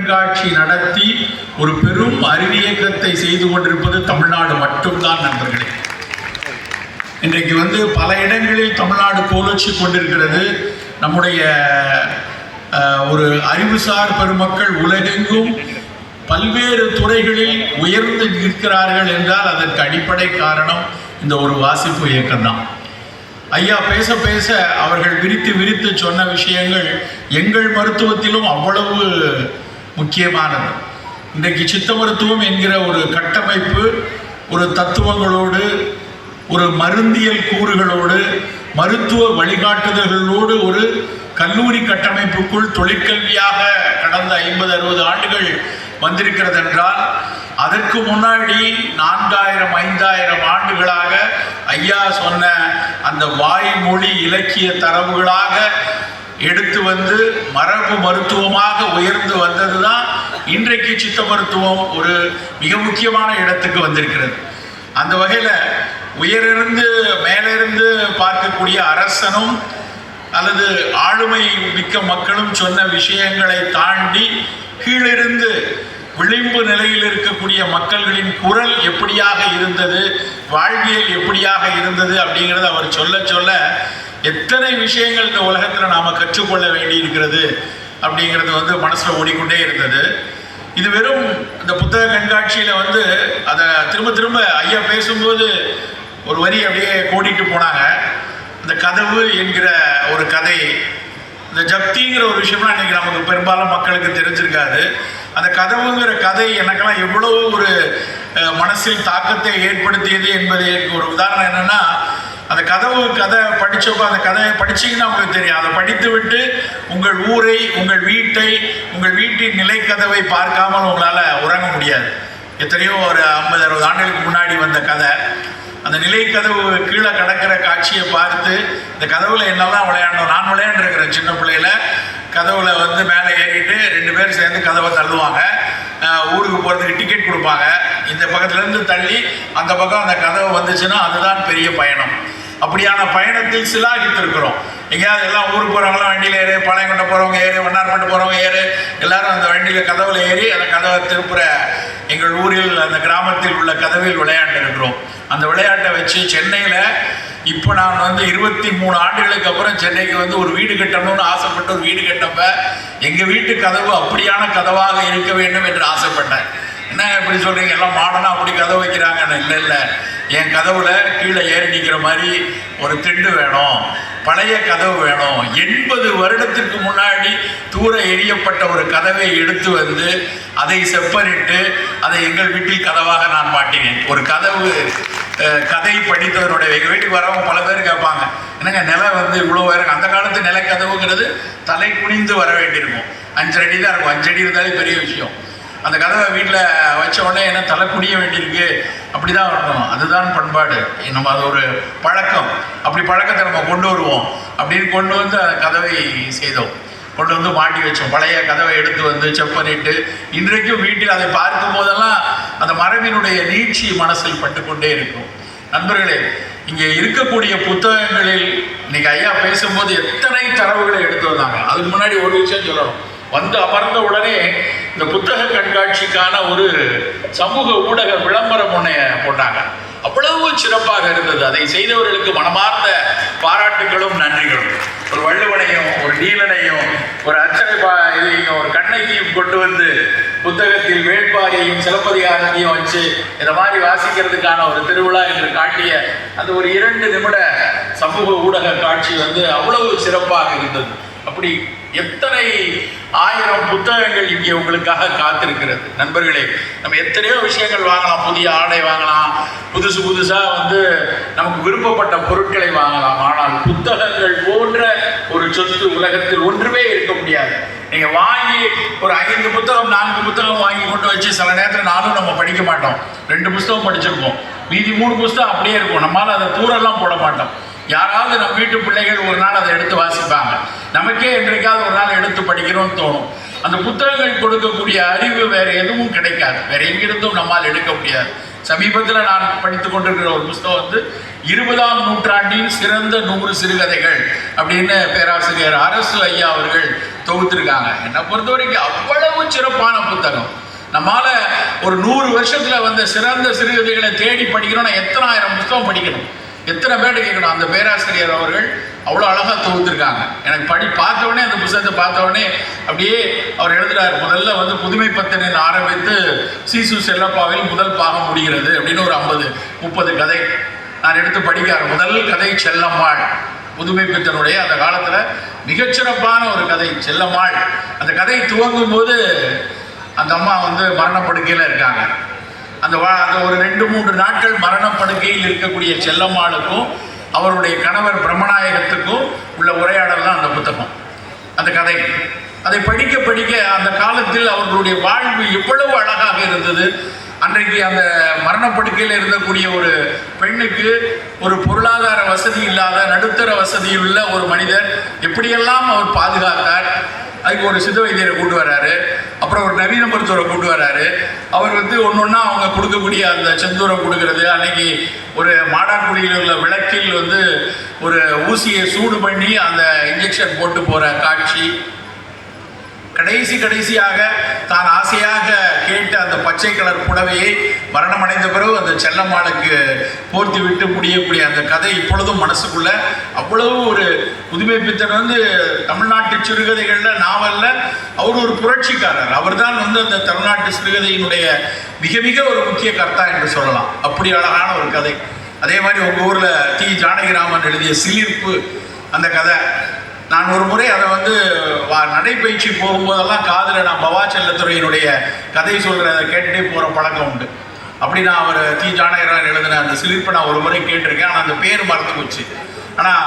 கண்காட்சி நடத்தி ஒரு பெரும் அறிவியக்கத்தை செய்து கொண்டிருப்பது தமிழ்நாடு மட்டும்தான் நண்பர்களே. இன்றைக்கு பல இடங்களில் தமிழ்நாடு கோலோச்சி கொண்டிருக்கிறது. நம்முடைய ஒரு அறிவுசார் பெருமக்கள் உலகெங்கும் பல்வேறு துறைகளில் உயர்ந்து நிற்கிறார்கள் என்றால் அதற்கு அடிப்படை காரணம் இந்த ஒரு வாசிப்பு இயக்கம்தான். ஐயா பேச பேச அவர்கள் விரித்து சொன்ன விஷயங்கள் எங்கள் மருத்துவத்திலும் அவ்வளவு முக்கியமானது. இன்றைக்கு சித்த மருத்துவம் என்கிற ஒரு கட்டமைப்பு ஒரு தத்துவங்களோடு ஒரு மருந்தியல் கூறுகளோடு மருத்துவ வழிகாட்டுதல்களோடு ஒரு கல்லூரி கட்டமைப்புக்குள் தொழிற்கல்வியாக கடந்த 50-60 ஆண்டுகள் வந்திருக்கிறது என்றால், அதற்கு முன்னாடி 4000-5000 ஆண்டுகளாக ஐயா சொன்ன அந்த வாய்மொழி இலக்கிய தரவுகளாக எடுத்து மரபு மருத்துவமாக உயர்ந்து வந்தது தான் இன்றைக்கு சித்த மருத்துவம் ஒரு மிக முக்கியமான இடத்துக்கு வந்திருக்கிறது. அந்த வகையில் உயரிருந்து மேலிருந்து பார்க்கக்கூடிய அரசனும் அல்லது ஆளுமை மிக்க மக்களும் சொன்ன விஷயங்களை தாண்டி கீழிருந்து விளிம்பு நிலையில் இருக்கக்கூடிய மக்கள்களின் குரல் எப்படியாக இருந்தது, வாழ்வியல் எப்படியாக இருந்தது அப்படிங்கிறத அவர் சொல்ல எத்தனை விஷயங்கள் இந்த உலகத்தில் நாம் கற்றுக்கொள்ள வேண்டி இருக்கிறது அப்படிங்கிறது மனசில் ஓடிக்கொண்டே இருந்தது. இது வெறும் இந்த புத்தக கண்காட்சியில் அதை திரும்ப ஐயா பேசும்போது ஒரு வரி அப்படியே கோடிட்டு போனாங்க. இந்த கதவு என்கிற ஒரு கதை, இந்த ஜப்திங்கிற ஒரு விஷயம்லாம் இன்றைக்கி நமக்கு பெரும்பாலும் மக்களுக்கு தெரிஞ்சிருக்காது. அந்த கதவுங்கிற கதை எனக்கெல்லாம் எவ்வளோ ஒரு மனசில் தாக்கத்தை ஏற்படுத்தியது என்பது ஒரு உதாரணம் என்னென்னா, அந்த கதை படித்தப்போ அந்த கதையை படிச்சிங்கன்னா உங்களுக்கு தெரியும். அதை படித்து விட்டு உங்கள் ஊரை, உங்கள் வீட்டை, உங்கள் வீட்டின் நிலைக்கதவை பார்க்காமல் உங்களால் உறங்க முடியாது. எத்தனையோ ஒரு 50-60 ஆண்டுகளுக்கு முன்னாடி வந்த கதை. அந்த நிலைக்கதவு கீழே கிடக்கிற காட்சியை பார்த்து இந்த கதவுல என்னெல்லாம் விளையாடணும், நான் விளையாண்டுருக்கிறேன் சின்ன பிள்ளையில. கதவுல மேலே ஏறிட்டு 2 பேர் சேர்ந்து கதவை தள்ளுவாங்க. ஊருக்கு போகிறதுக்கு டிக்கெட் கொடுப்பாங்க. இந்த பக்கத்துலேருந்து தள்ளி அந்த பக்கம் அந்த கதவை வந்துச்சுன்னா அதுதான் பெரிய பயணம். அப்படியான பயணத்தில் சிலாகித்திருக்கிறோம். எங்கேயாவது எல்லாம் ஊருக்கு போகிறவங்களாம் வண்டியில் ஏறு, பாளையங்கொண்டை போகிறவங்க ஏறு, வண்ணார்பேட்டை போகிறவங்க ஏறு, எல்லாரும் அந்த வண்டியில் கதவுல ஏறி அந்த கதவை திருப்புற எங்கள் ஊரில் அந்த கிராமத்தில் உள்ள கதவில் விளையாண்டு இருக்கிறோம். அந்த விளையாட்டை வச்சு சென்னையில் இப்போ நான் 23 ஆண்டுகளுக்கு அப்புறம் சென்னைக்கு ஒரு வீடு கட்டணும்னு ஆசைப்பட்டு ஒரு வீடு கட்டப்ப எங்கள் வீட்டு கதவு அப்படியான கதவாக இருக்க வேண்டும் என்று ஆசைப்பட்டேன். என்ன இப்படி சொல்கிறீங்க, எல்லாம் மாடனாக அப்படி கதவு வைக்கிறாங்கன்னு. இல்லை, என் கதவுல கீழே ஏறி நிற்கிற மாதிரி ஒரு திண்டு வேணும், பழைய கதவு வேணும். 80 வருடத்திற்கு முன்னாடி தூர எரியப்பட்ட ஒரு கதவை எடுத்து அதை செப்பரிட்டு அதை எங்கள் வீட்டில் கதவாக நான் மாட்டினேன். ஒரு கதவு கதை படித்தவனுடைய எங்கள் வீட்டுக்கு வரவங்க பல பேர் கேட்பாங்க, என்னங்க நிலை இவ்வளோ வேறு. அந்த காலத்து நிலை கதவுங்கிறது தலை குனிந்து வர வேண்டியிருக்கும். 5 அடி தான் இருக்கும். 5 அடி இருந்தாலே பெரிய விஷயம். அந்த கதவை வீட்டில் வச்ச உடனே என்ன தலை குனிய வேண்டியிருக்கு, அப்படி தான் வரணும். அதுதான் பண்பாடு. நம்ம அது ஒரு பழக்கம். அப்படி பழக்கத்தை நம்ம கொண்டு வருவோம் அப்படின்னு கொண்டு அந்த கதவை செய்தோம். கொண்டு மாட்டி வச்சோம். பழைய கதவை எடுத்து செப்பனிட்டு இன்றைக்கும் வீட்டில் அதை பார்க்கும் போதெல்லாம் அந்த மரபினுடைய நீட்சி மனசில் பட்டுக்கொண்டே இருக்கும். நண்பர்களே, இங்கே இருக்கக்கூடிய புத்தகங்களில் இன்னைக்கு ஐயா பேசும்போது எத்தனை தரவுகளை எடுத்து வந்தாங்க. அதுக்கு முன்னாடி ஒரு விஷயம் சொல்லணும். அமர்ந்த உடனே இந்த புத்தக கண்காட்சிக்கான ஒரு சமூக ஊடக விளம்பரம் ஒன்றை போட்டாங்க. அவ்வளவு சிறப்பாக இருந்தது. அதை செய்தவர்களுக்கு மனமார்ந்த பாராட்டுகளும் நன்றிகளும். ஒரு வள்ளுவனையும் ஒரு நீலனையும் ஒரு அச்சனை இதையும் ஒரு கண்ணகியும் கொண்டு புத்தகத்தில் வேள்பாயையும் சிலப்பதிகாரத்தையும் வச்சு இந்த மாதிரி வாசிக்கிறதுக்கான ஒரு திருவிழா என்று காட்டிய அந்த ஒரு 2 நிமிட சமூக ஊடக காட்சி அவ்வளவு சிறப்பாக இருந்தது. அப்படி எத்தனை 1000 புத்தகங்கள் இங்கே உங்களுக்காக காத்திருக்கிறது. நண்பர்களே, நம்ம எத்தனையோ விஷயங்கள் வாங்கலாம். புதிய ஆடை வாங்கலாம், புதுசாக நமக்கு விருப்பப்பட்ட பொருட்களை வாங்கலாம். ஆனால் புத்தகங்கள் போன்ற ஒரு சொத்து உலகத்தில் ஒன்றுமே இருக்க முடியாது. நீங்கள் வாங்கி ஒரு 5 புத்தகம் 4 புத்தகம் வாங்கி கொண்டு வச்சு சில நேரத்தில் 4 நம்ம படிக்க மாட்டோம். 2 புத்தகம் படிச்சிருப்போம். மீதி 3 புத்தகம் அப்படியே இருக்கும். நம்மளால் அதை தூரெல்லாம் போட மாட்டோம். யாராவது நம்ம வீட்டு பிள்ளைகள் ஒரு நாள் அதை எடுத்து வாசிப்பாங்க. நமக்கே என்றைக்காவது ஒரு நாள் எடுத்து படிக்கணும்னு தோணும். அந்த புத்தகங்கள் கொடுக்கக்கூடிய அறிவு வேறு எதுவும் கிடைக்காது. வேறு எங்கிருந்தும் நம்மால் எடுக்க முடியாது. சமீபத்தில் நான் படித்து கொண்டிருக்கிற ஒரு புத்தகம் 20ஆம் நூற்றாண்டின் சிறந்த 100 சிறுகதைகள் அப்படின்னு பேராசிரியர் அரசு ஐயா அவர்கள் தொகுத்திருக்காங்க. என்னை பொறுத்த வரைக்கும் அவ்வளவு சிறப்பான புத்தகம். நம்மால ஒரு 100 வருஷத்துல வந்த சிறந்த சிறுகதைகளை தேடி படிக்கணும்னா எத்தனை ஆயிரம் புத்தகம் படிக்கணும், எத்தனை பேர் கேட்கணும். அந்த பேராசிரியர் அவர்கள் அவ்வளோ அழகாக தொகுத்திருக்காங்க. எனக்கு பார்த்தவொடனே அந்த புத்தகத்தை பார்த்தவொடனே அப்படியே அவர் எழுதுறாரு. முதல்ல வந்து புதுமை பத்தனில் ஆரம்பித்து சீசு செல்லப்பாவில் முதல் பாகம் முடிகிறது அப்படின்னு ஒரு 50-30 கதை நான் எடுத்து படிக்கிறேன். முதல் கதை செல்லம்மாள், புதுமை பித்தனுடைய அந்த காலத்தில் மிகச்சிறப்பான ஒரு கதை செல்லம்மாள். அந்த கதை துவங்கும் போது அந்த அம்மா வந்து மரணப்படுக்கையில் இருக்காங்க. அந்த ஒரு 2-3 நாட்கள் மரணப்படுக்கையில் இருக்கக்கூடிய செல்லம்மாளுக்கும் அவருடைய கணவர் பிரம்மநாயகத்துக்கும் உள்ள உரையாடல் தான் அந்த புத்தகம், அந்த கதை. அதை படிக்க படிக்க அந்த காலத்தில் அவர்களுடைய வாழ்வு எவ்வளவு அழகாக இருந்தது. அன்றைக்கு அந்த மரணப்படுக்கையில் இருந்தக்கூடிய ஒரு பெண்ணுக்கு ஒரு பொருளாதார வசதி இல்லாத நடுத்தர வசதியுள்ள ஒரு மனிதர் எப்படியெல்லாம் அவர் பாதுகாத்தார். அதுக்கு ஒரு சித்த வைத்தியரை கூட்டு வர்றாரு, அப்புறம் ஒரு நவீன மருத்துவரை கூட்டு வர்றாரு. அவர் வந்து ஒன்றொன்னா அவங்க கொடுக்கக்கூடிய அந்த செந்தூரம் கொடுக்கறது, அன்னைக்கு ஒரு மாடாக்குடியில் உள்ள விளக்கில் வந்து ஒரு ஊசியை சூடு பண்ணி அந்த இன்ஜெக்ஷன் போட்டு போகிற காட்சி. கடைசியாக தான் ஆசையாக கேட்ட அந்த பச்சை கலர் புடவையை மரணமடைந்த பிறகு அந்த செல்லம்மாளுக்கு போர்த்தி விட்டு முடியக்கூடிய அந்த கதை இப்பொழுதும் மனசுக்குள்ள அவ்வளவு ஒரு புதுமை பித்தன் வந்து தமிழ்நாட்டு சிறுகதைகளில் நாவலில் அவர் ஒரு புரட்சிக்காரர். அவர் தான் வந்து அந்த தமிழ்நாட்டு சிறுகதையினுடைய மிக மிக ஒரு முக்கிய கர்த்தா என்று சொல்லலாம். அப்படி அழகான ஒரு கதை. அதே மாதிரி உங்கள் ஊரில் டி. ஜானகிராமன் எழுதிய சிலிர்ப்பு அந்த கதை. நான் ஒரு முறை அதை வந்து நடைபயிற்சி போகும்போதெல்லாம் காதில் நான் பவா செல்லத்துறையினுடைய கதை சொல்கிறத கேட்டுகிட்டே போகிற பழக்கம் உண்டு. அப்படி நான் அவர் டி. ஜானகிராமன் எழுதின அந்த சிலிர்ப்பை நான் ஒரு முறை கேட்டிருக்கேன். ஆனால் அந்த பேர் மறந்து போச்சு. ஆனால்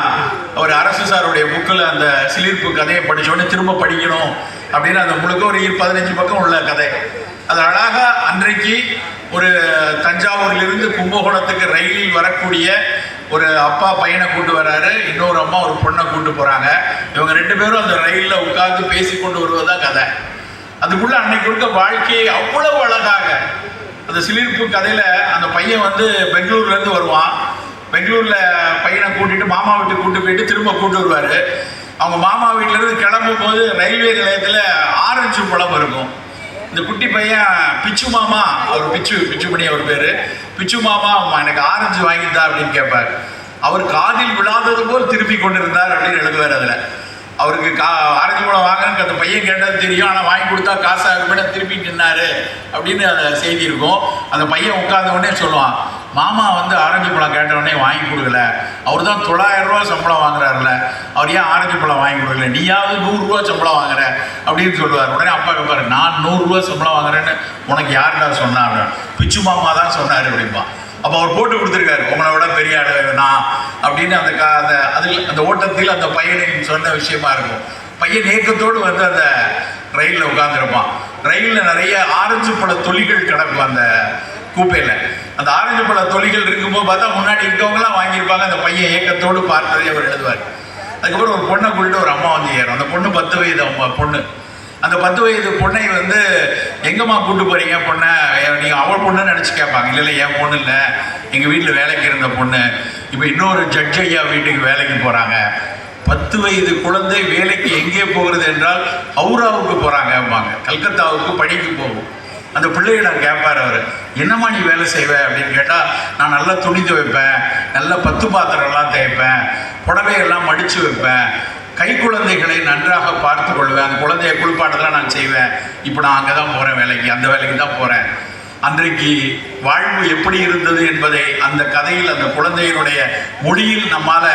அவர் அரசு சாருடைய புக்கில் அந்த சிலிர்ப்பு கதையை படித்தோடனே திரும்ப படிக்கணும் அப்படின்னு அந்த முழுக்க ஒரு 15 பக்கம் உள்ள கதை. அது அழகாக அன்றைக்கு ஒரு தஞ்சாவூரிலிருந்து கும்பகோணத்துக்கு ரயிலில் வரக்கூடிய ஒரு அப்பா பையனை கூட்டு வர்றாரு, இன்னொரு அம்மா ஒரு பொண்ணை கூட்டு போகிறாங்க. இவங்க 2 பேரும் அந்த ரயிலில் உட்கார்ந்து பேசி கொண்டு வருவதுதான் கதை. அதுக்குள்ளே அன்னைக்கு இருக்க வாழ்க்கையை அவ்வளவு அழகாக அந்த சிலிர்ப்பு கதையில் அந்த பையன் வந்து பெங்களூர்லேருந்து வருவான். பெங்களூரில் பையனை கூட்டிகிட்டு மாமா வீட்டுக்கு கூட்டு போயிட்டு திரும்ப கூட்டு வருவார். அவங்க மாமா வீட்டிலேருந்து கிளம்பும் போது ரயில்வே நிலையத்தில் ஆரஞ்சு பழம் இருக்கும். இந்த குட்டி பையன் பிச்சு மாமா, அவர் பிச்சுமணி அவர் பேர், பிச்சு மாமா எனக்கு ஆரஞ்சு வாங்கிட்டா அப்படின்னு கேட்பார். அவர் காதில் விழாதது போல் திருப்பி கொண்டிருந்தார் அப்படின்னு எழுதுவார். அதில் அவருக்கு ஆரஞ்சு பழம் வாங்கன்னு அந்த பையன் கேட்டது தெரியும், ஆனால் வாங்கி கொடுத்தா காசாக திருப்பி நின்னாரு அப்படின்னு அந்த செய்தி இருக்கும். அந்த பையன் உட்கார்ந்த உடனே சொல்லுவான், மாமா வந்து ஆரஞ்சு பழம் கேட்டவுடனே வாங்கி கொடுக்கல, அவர் தான் 900 ரூபா சம்பளம் வாங்குறாருல, அவர் ஏன் ஆரஞ்சு பழம் வாங்கி கொடுக்கல, நீயாவது 100 ரூபா சம்பளம் வாங்குற அப்படின்னு சொல்லுவார். உடனே அப்பா கேட்பாரு, நான் 100 ரூபா சம்பளம் வாங்குறேன்னு உனக்கு யாருடா சொன்னா? பிச்சு மாமா தான் சொன்னார் அப்படின்பா. அப்போ அவர் போட்டு கொடுத்துருக்காரு, உங்களை விட பெரிய ஆளு நான் அப்படின்னு அந்த ஓட்டத்தில் அந்த பையனின் சொன்ன விஷயமா இருக்கும். பையன் ஏக்கத்தோடு வந்து அந்த ரயிலில் உட்காந்துருப்பான். ரயிலில் நிறைய ஆரஞ்சு பழ தொலிகள் கிடக்கும் அந்த கூப்பையில். அந்த ஆரஞ்சு பழ தொலிகள் இருக்கும்போது பார்த்தா முன்னாடி இருக்கவங்களாம் வாங்கியிருப்பாங்க. அந்த பையன் ஏக்கத்தோடு பார்த்ததை அவர் எழுதுவார். அதுக்கப்புறம் ஒரு பொண்ணை கூட்டிட்டு ஒரு அம்மா வந்து ஏறும். அந்த பொண்ணு 10 வயது பொண்ணு. அந்த 10 வயது பொண்ணை வந்து எங்கம்மா கூட்டு போகிறீங்க பொண்ணை, நீங்கள் அவள் பொண்ணுன்னு நினச்சி கேட்பாங்க. இல்லை என் பொண்ணு இல்லை, எங்கள் வீட்டில் வேலைக்கு இருந்த பொண்ணு, இப்போ இன்னொரு ஜட்ஜ் ஐயா வீட்டுக்கு வேலைக்கு போகிறாங்க. 10 வயது குழந்தை வேலைக்கு எங்கே போகிறது என்றால் ஹவுராவுக்கு போகிறாங்க, கல்கத்தாவுக்கு படிக்க போகும். அந்த பிள்ளையிடம் கேட்பார் அவர், என்னம்மா நீ வேலை செய்வேன் அப்படின்னு கேட்டால், நான் நல்லா துணி துவைப்பேன், நல்லா 10 பாத்திரம்லாம் தேய்ப்பேன், புடவையெல்லாம் மடித்து வைப்பேன், கை குழந்தைகளை நன்றாக பார்த்து கொள்வேன், அந்த குழந்தைய குளிப்பாட்டெல்லாம் நான் செய்வேன், இப்போ நான் அங்கே தான் போகிறேன் வேலைக்கு, அந்த வேலைக்கு தான் போகிறேன். அன்றைக்கு வாழ்வு எப்படி இருந்தது என்பதை அந்த கதையில் அந்த குழந்தையினுடைய மொழியில் நம்மால்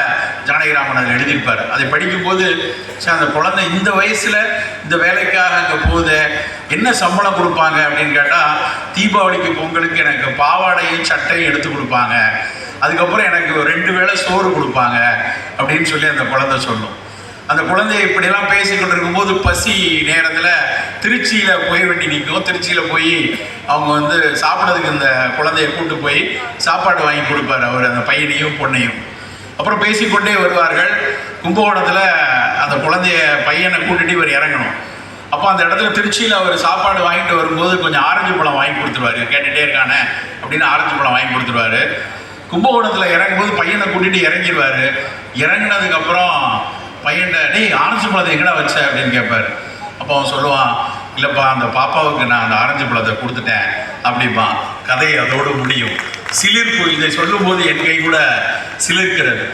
ஜானகிராமன் அதில் எழுதியிருப்பார். அதை படிக்கும்போது அந்த குழந்தை இந்த வயசில் இந்த வேலைக்காக அங்கே போகுது, என்ன சம்பளம் கொடுப்பாங்க அப்படின்னு கேட்டால், தீபாவளிக்கு பொங்கலுக்கு எனக்கு பாவாடையும் சட்டையும் எடுத்து கொடுப்பாங்க, அதுக்கப்புறம் எனக்கு 2 வேளை சோறு கொடுப்பாங்க அப்படின்னு சொல்லி அந்த குழந்தை சொல்லும். அந்த குழந்தைய இப்படியெல்லாம் பேசிக்கொண்டு இருக்கும்போது பசி நேரத்தில் திருச்சியில் போய் வேண்டி நிற்கும். திருச்சியில் போய் அவங்க வந்து சாப்பிட்றதுக்கு இந்த குழந்தைய கூட்டு போய் சாப்பாடு வாங்கி கொடுப்பார் அவர், அந்த பையனையும் பொண்ணையும். அப்புறம் பேசிக்கொண்டே வருவார்கள். கும்பகோணத்தில் அந்த குழந்தைய பையனை கூட்டிட்டு இவர் இறங்கணும். அப்போ அந்த இடத்துல திருச்சியில் அவர் சாப்பாடு வாங்கிட்டு வரும்போது கொஞ்சம் ஆரஞ்சு பழம் வாங்கி கொடுத்துருவாரு. கேட்டுகிட்டே இருக்கானே அப்படின்னு ஆரஞ்சு பழம் வாங்கி கொடுத்துருவாரு. கும்பகோணத்தில் இறங்கும்போது பையனை கூட்டிகிட்டு இறங்கிடுவார். இறங்கினதுக்கப்புறம் பையன்ட டேய் ஆரஞ்சு பழத்தை எங்கடா வச்ச அப்படின்னு கேட்பார். அப்போ அவன் சொல்லுவான், இல்லைப்பா அந்த பாப்பாவுக்கு நான் அந்த ஆரஞ்சு பழத்தை கொடுத்துட்டேன் அப்படிப்பா. கதை அதோடு முடியும். சிலிர்ப்பு, இதை சொல்லும்போது என் கை கூட சிலிர்க்கிறது.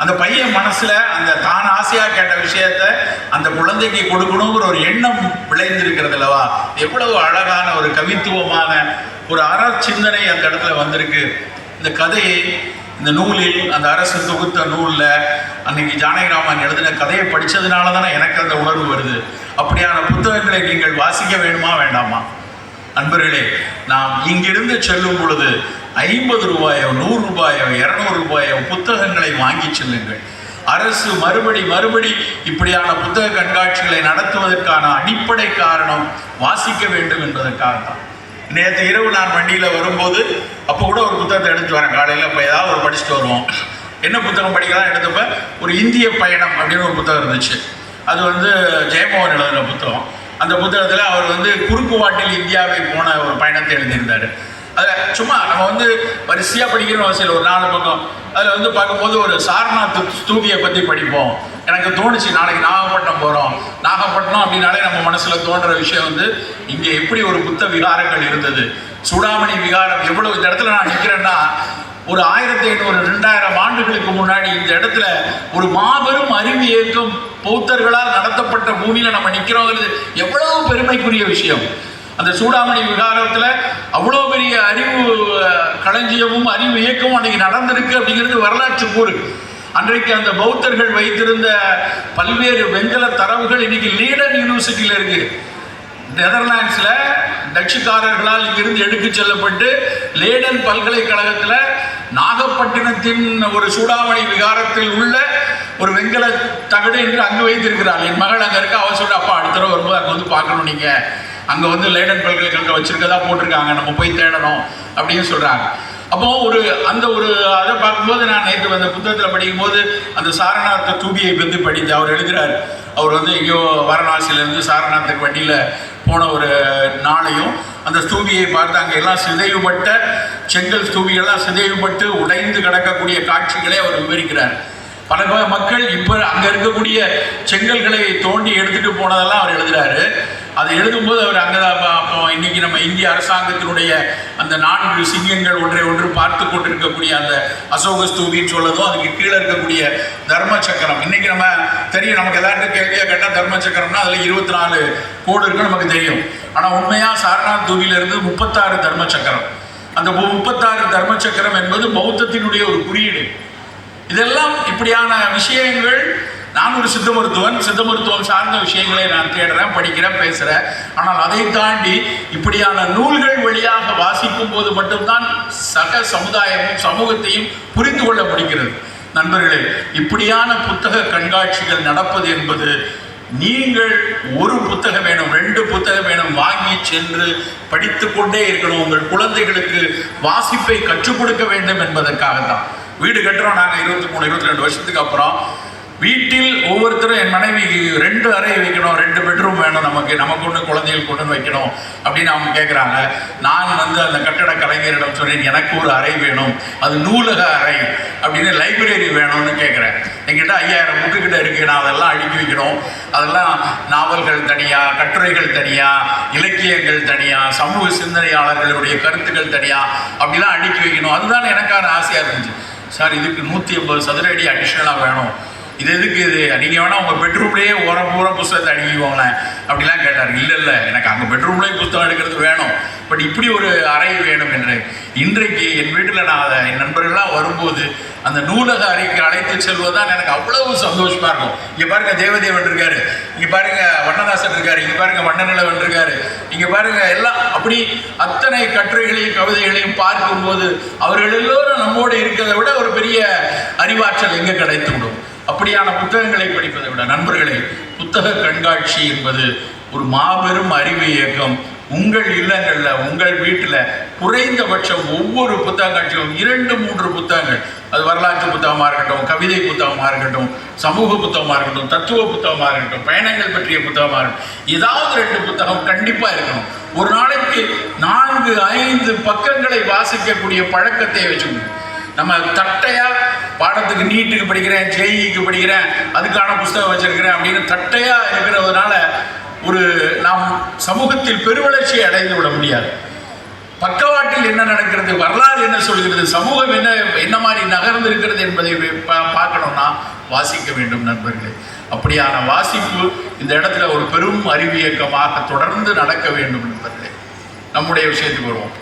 அந்த பையன் மனசில் அந்த தான் ஆசையாக கேட்ட விஷயத்த அந்த குழந்தைக்கு கொடுக்கணுங்கிற ஒரு எண்ணம் விளைந்திருக்கிறது அல்லவா? எவ்வளவு அழகான ஒரு கவித்துவமான ஒரு சிந்தனை அந்த இடத்துல வந்திருக்கு. இந்த கதையை இந்த நூலில், அந்த அரசு தொகுத்த நூலில் அன்னைக்கு ஜானகிராமன் எழுதின கதையை படித்ததுனால தானே எனக்கு அந்த உணர்வு வருது. அப்படியான புத்தகங்களை நீங்கள் வாசிக்க வேணுமா வேண்டாமா? நண்பர்களே, நாம் இங்கிருந்து செல்லும் பொழுது 50 ரூபாயோ 100 ரூபாயோ 200 ரூபாயோ புத்தகங்களை வாங்கி செல்லுங்கள். அரசு மறுபடி இப்படியான புத்தக கண்காட்சிகளை நடத்துவதற்கான அடிப்படை காரணம் வாசிக்க வேண்டும் என்பதற்காகத்தான். நேற்று இரவு நான் வண்டியில் வரும்போது அப்போ கூட ஒரு புத்தகத்தை எடுத்து வரேன். காலையில் இப்போ ஏதாவது ஒரு படிச்சுட்டு வருவோம். என்ன புத்தகம் படிக்கலாம் எடுத்தப்ப ஒரு இந்திய பயணம் அப்படின்னு ஒரு புத்தகம் இருந்துச்சு. அது ஜெயமோகன் எழுதின புத்தகம். அந்த புத்தகத்தில் அவர் குறுக்கு வாட்டில் இந்தியாவை போன ஒரு பயணத்தை எழுதியிருந்தார். அதில் சும்மா நம்ம வரிசையாக படிக்கணும் அவசியம். ஒரு 4 பக்கம் அதில் பார்க்கும்போது ஒரு சாரநாத் ஸ்தூபியை பற்றி படிப்போம். எனக்கு தோணுச்சு, நாளைக்கு நாகப்பட்டினம் போகிறோம். நாகப்பட்டினம் அப்படின்னாலே நம்ம மனசில் தோன்ற விஷயம் இங்கே எப்படி ஒரு புத்த விகாரங்கள் இருந்தது. சூடாமணி விகாரம் எவ்வளவு. இந்த இடத்துல நான் நிற்கிறேன்னா ஒரு 1500 2000 ஆண்டுகளுக்கு முன்னாடி இந்த இடத்துல ஒரு மாபெரும் அறிவு இயக்கம் பௌத்தர்களால் நடத்தப்பட்ட பூமியில் நம்ம நிற்கிறோங்கிறது எவ்வளவு பெருமைக்குரிய விஷயம். அந்த சூடாமணி விகாரத்தில் அவ்வளோ பெரிய அறிவு களஞ்சியமும் அறிவு இயக்கமும் அன்றைக்கி நடந்திருக்கு அப்படிங்கிறது வரலாற்று கூறு. அன்றைக்கு அந்த பௌத்தர்கள் வைத்திருந்த பல்வேறு வெண்கல தரவுகள் இன்னைக்கு லீடன் யூனிவர்சிட்டியில் இருக்குது. நெதர்லாண்ட்ஸில் டச்சுக்காரர்களால் இங்கிருந்து எடுத்து செல்லப்பட்டு லேடன் பல்கலைக்கழகத்தில் நாகப்பட்டினத்தின் ஒரு சூடாமணி விகாரத்தில் உள்ள ஒரு வெண்கல தகடு என்று அங்கே வைத்திருக்கிறாள். என் மகள் அங்கே இருக்க. அவ சொல்ற, அப்பா அடுத்த தடவை வரும்போது அங்கே பார்க்கணும், நீங்கள் அங்கே லேடன் பல்கலைக்கழகம் வச்சிருக்கதா போட்டிருக்காங்க, நம்ம போய் தேடணும் அப்படின்னு சொல்கிறாங்க. அப்போ அதை பார்க்கும்போது நான் நேற்று அந்த புத்தகத்தில் படிக்கும்போது அந்த சாரநாத் தூபியை பற்றி படித்து அவர் எழுதுகிறார். அவர் எங்கேயோ வாரணாசியிலேருந்து சாரநாத்துக்கு வண்டியில் போன ஒரு நாளையும் அந்த ஸ்தூபியை பார்த்து அங்கே எல்லாம் சிதைவுபட்ட செங்கல் ஸ்தூபிகள்லாம் சிதைவுபட்டு உடைந்து கிடக்கக்கூடிய காட்சிகளை அவர் விவரிக்கிறார். பல மக்கள் இப்போ அங்கே இருக்கக்கூடிய செங்கல்களை தோண்டி எடுத்துகிட்டு போனதெல்லாம் அவர் எழுதுகிறாரு. அதை எழுதும்போது அவர் அங்கே தான் இன்னைக்கு நம்ம இந்திய அரசாங்கத்தினுடைய அந்த 4 சிங்கங்கள் ஒன்றை ஒன்று பார்த்து கொண்டிருக்கக்கூடிய அந்த அசோக ஸ்தூபின்னு சொல்லதும் அதுக்கு கீழே இருக்கக்கூடிய தர்ம சக்கரம். இன்னைக்கு நம்ம தெரியும், நமக்கு எல்லாருக்கும் கேள்வியாக கேட்டால் தர்ம சக்கரம்னா அதில் 24 கோடு இருக்குன்னு நமக்கு தெரியும். ஆனால் உண்மையாக சாரநாத் தூபியிலிருந்து 36 தர்ம சக்கரம். அந்த 36 தர்ம சக்கரம் என்பது பௌத்தத்தினுடைய ஒரு குறியீடு. இதெல்லாம் இப்படியான விஷயங்கள். நான் ஒரு சித்த மருத்துவம் சார்ந்த விஷயங்களை நான் தேடுறேன், படிக்கிறேன், பேசுகிறேன். ஆனால் அதை தாண்டி இப்படியான நூல்கள் வழியாக வாசிக்கும் போது மட்டும்தான் சக சமுதாயமும் சமூகத்தையும் புரிந்து கொள்ள முடிகிறது. நண்பர்களே, இப்படியான புத்தக கண்காட்சிகள் நடப்பது என்பது நீங்கள் ஒரு புத்தகம் வேணும், 2 புத்தகம் வேணும், வாங்கி சென்று படித்து கொண்டே இருக்கணும். உங்கள் குழந்தைகளுக்கு வாசிப்பை கற்றுக் கொடுக்க வேண்டும் என்பதற்காகத்தான். வீடு கட்டுறோம் நாங்கள் 23-22 வருஷத்துக்கு அப்புறம். வீட்டில் ஒவ்வொருத்தரும், என் மனைவிக்கு 2 அறை வைக்கணும், 2 பெட்ரூம் வேணும், நமக்கு ஒன்று குழந்தைகள் கொண்டு வைக்கணும் அப்படின்னு அவங்க கேட்குறாங்க. நான் அந்த கட்டட கலைஞரிடம் சொன்னேன், எனக்கு ஒரு அறை வேணும், அது நூலக அறை அப்படின்னு, லைப்ரரி வேணும்னு கேட்குறேன். என்கிட்ட 5000 புக்குக்கிட்ட இருக்குது, நான் அதெல்லாம் அடுக்கி வைக்கணும். அதெல்லாம் நாவல்கள் தனியாக, கட்டுரைகள் தனியாக, இலக்கியங்கள் தனியாக, சமூக சிந்தனையாளர்களுடைய கருத்துக்கள் தனியாக அப்படிலாம் அடுக்கி வைக்கணும். அதுதான் எனக்கான ஆசையாக இருந்துச்சு. சார், இதுக்கு 150 சதுர அடி அடிஷ்னலாக வேணும், இது எதுக்கு? இது நீங்கள் வேணால் உங்கள் பெட்ரூம்லேயே பூரா புத்தகத்தை அடிக்குவாங்களேன் அப்படிலாம் கேட்டார். இல்லை, எனக்கு அங்கே பெட்ரூம்லேயே புத்தகம் எடுக்கிறது வேணும், பட் இப்படி ஒரு அறை வேணும் என்று. இன்றைக்கு என் வீட்டில் நான் என் நண்பர்கள்லாம் வரும்போது அந்த நூலக அறைக்கு அழைத்து செல்வதுதான் எனக்கு அவ்வளவு சந்தோஷமாக இருக்கும். இங்கே பாருங்கள், தேவதேவன் இருக்காரு, இங்கே பாருங்கள் வண்ணதாசன் இருக்காரு, இங்கே பாருங்கள் வண்ணநிலவன் இருக்காரு, இங்கே பாருங்கள் எல்லாம். அப்படி அத்தனை கட்டுரைகளையும் கவிதைகளையும் பார்க்கும்போது அவர்கள் எல்லோரும் நம்மோடு இருக்கிறதை விட ஒரு பெரிய அறிவாற்றல் எங்கே கிடைத்து விடும். அப்படியான புத்தகங்களை படிப்பதை விட நண்பர்களே, புத்தக கண்காட்சி என்பது ஒரு மாபெரும் அறிவு இயக்கம். உங்கள் இல்லங்களில், உங்கள் வீட்டில் குறைந்தபட்சம் ஒவ்வொரு புத்தக காட்சியும் 2-3 புத்தகங்கள், அது வரலாற்று புத்தகமாக இருக்கட்டும், கவிதை புத்தகமாக இருக்கட்டும், சமூக புத்தகமாக இருக்கட்டும், தத்துவ புத்தகமாக இருக்கட்டும், பயணங்கள் பற்றிய புத்தகமாக இருக்கட்டும், ஏதாவது 2 புத்தகம் கண்டிப்பாக இருக்கணும். ஒரு நாளைக்கு 4-5 பக்கங்களை வாசிக்கக்கூடிய பழக்கத்தை வச்சுக்கணும். நம்ம தட்டையாக பாடத்துக்கு நீட்டுக்கு படிக்கிறேன், ஜேஇக்கு படிக்கிறேன், அதுக்கான புஸ்தகம் வச்சிருக்கிறேன் அப்படின்னு தட்டையாக இருக்கிறதுனால நாம் சமூகத்தில் பெருவளர்ச்சியை அடைந்து விட முடியாது. பக்கவாட்டில் என்ன நடக்கிறது, வரலாறு என்ன சொல்கிறது, சமூகம் என்ன மாதிரி நகர்ந்து இருக்கிறது என்பதை பார்க்கணும்னா வாசிக்க வேண்டும் நண்பர்களே. அப்படியான வாசிப்பு இந்த இடத்துல ஒரு பெரும் அறிவு இயக்கமாக தொடர்ந்து நடக்க வேண்டும் நண்பர்களே. நம்முடைய விஷயத்துக்கு வருவோம்.